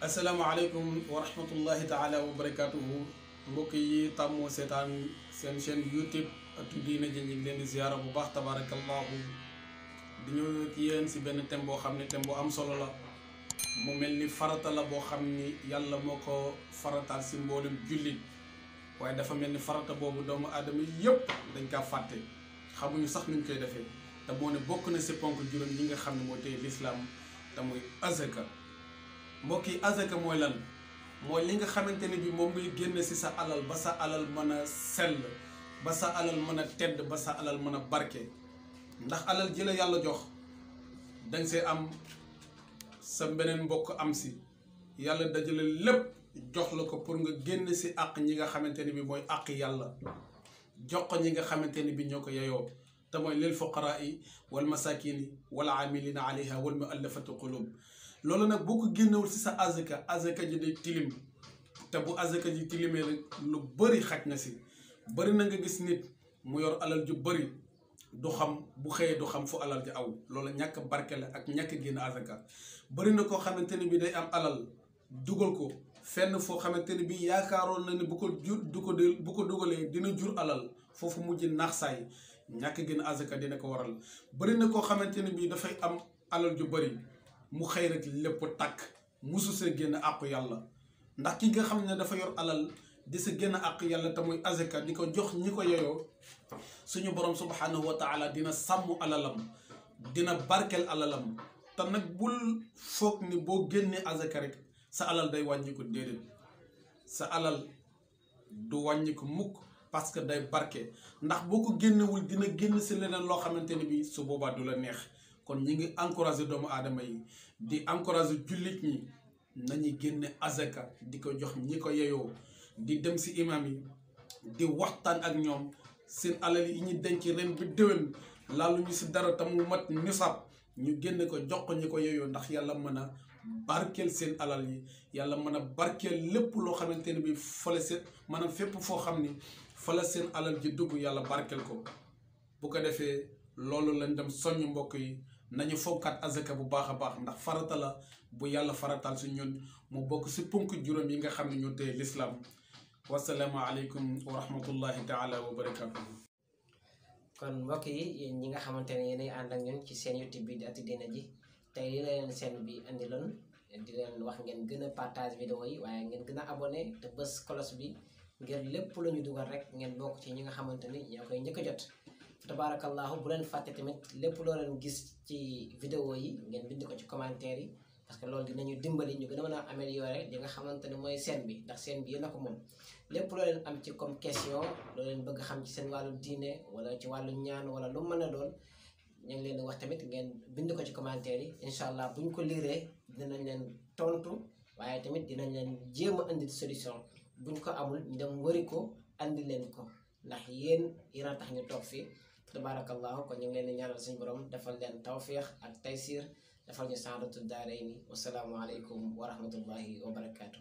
asalaamaaleykum wa rahmatullahi taala wa barakaatuhu mbokk yi tàmmoo seetaan seen chaîne YouTube Atu Diine ji ñu ngi leen di ziyaara bu baax tabarakallahu di ñëw ak yéen si benn thème boo xam ne thème bu am solo la mu mel ni farata la boo xam ni yàlla moo ko farataal si mboolem jullit waaye dafa mel ni farata boobu doomu aadama yëpp dañ kaa fàtte xamuñu sax nuñ koy defee te moo ne bokk na si ponk juróom yi nga xam ne moo tey lislaam te muy azaka mbokk yi azaka mooy lan mooy li nga xamante ne bi moom ngay génn si sa alal ba sa alal mën a sell ba sa alal mën a tedd ba sa alal mën a barke ndax alal ji la yàlla jox danga see am sa beneen mbokk am si yàlla dajale lépp jox la ko pour nga génn si àq ñi nga xamante ne bi mooy àq yàlla jox ko ñi nga xamante ne bi ñoo ko yeyoo te mooy lil fuqaraa wal masakini wal amilina alayha wal muallafati qulub loolu nag boo ko génnewul si sa azaka ji day tilim te bu azaka ji tilimee rek lu bëri xaj na si bëri na nga gis nit mu yor alal ju bëri du xam bu xëyee du xam fu alal ji aw loolu ñàkk barke la ak ñàkk génn azaka bëri na koo xamante ne bi day am alal dugal ko fenn foo xamante ne bi yaakaaroon na ne bu ko dugalee dina jur alal foofu mujj naax saay ñàkk génn azaka dina ko waral bëri na koo xamante ne bi dafay am alal ju bëri mu xëy rek lépp tàkk musu see génn àqu yàlla ndax ki nga xam ne dafa yor alal di sa génn àqu yàlla te muy azaka di ko jox ñi ko yeyoo suñu borom subhanahu wa taala dina sàmm alalam dina barkeel alalam te nag bul foog ni boo génnee azaka rek sa alal day wàññiku déedéet sa alal du wàññiku mukk parce que day barke ndax boo ko génnewul dina génn si leneen loo xamante ne bi su boobaa du la neex kon ñi ngi encouragé doomu aadama yi di encouragé jullit ñi nañu génne azaka di ko jox ñi ko yeyoo di dem si imam yi di waxtaan ak ñoom seen alal yi ñu denc ren bi déwén laalu ñu si dara te mu mat nisab ñu génne ko jox ko ñi ko yeyoo ndax yàlla mën a barkeel seen alal yi yàlla mën a barkeel lépp loo xamante ne bi fale seen maanaam fépp foo xam ni fala seen alal ji dugg yàlla barkeel ko bu ko defee loolu lañ dem soññ mbokk yi nañu fonkaat azaka bu baax a baax ndax farata la bu yàlla farataal si ñun mu bokk si ponk juróom yi nga xam ne ñoo tey lislaam wasalaamu aleykum wa rahmatullahi taala wa barakatuhu kon mbokk yi yéen ñi nga xamante ne yéenay ànd ak ñun ci seen YouTube bi di Atu Diine ji tey li la leen seen bi andi loon di leen wax ngeen gën a partage vidéo yi waaye ngeen gën a abonné te bës cloche bi ngir lépp lu ñu dugal rek ngeen bokk ci ñi nga xamante ni ñoo koy njëkk a jot tabarakallahu bu leen fàtte tamit lépp loo leen gis ci vidéo yi ngeen bind ko ci commentaire yi parce que loolu dinañu dimbali ñu gën a mën a améliorer li nga xamante ne mooy scène bi ndax scène bi yéen a ko moom lépp loo leen am ci comme question loo leen bëgg xam ci seen wàllu diine wala ci wàllu ñaan wala lu mën a doon ñu ngi leen di wax tamit ngeen bind ko ci commentaire yi incha allah bu ñu ko liiree dinañ leen tontu waaye tamit dinañ leen jéem a indi solution buñ ko amul ñu dem wëri ko andi leen ko ndax yéen a tax ñu toog fii tabarakallahu kon ñu ngi leen di ñaanal suñu borom defal leen tawfiix ak taysir defal ñu saadatu daarayni wasalaamu aleykum wa rahmatullahi wa barakaatu.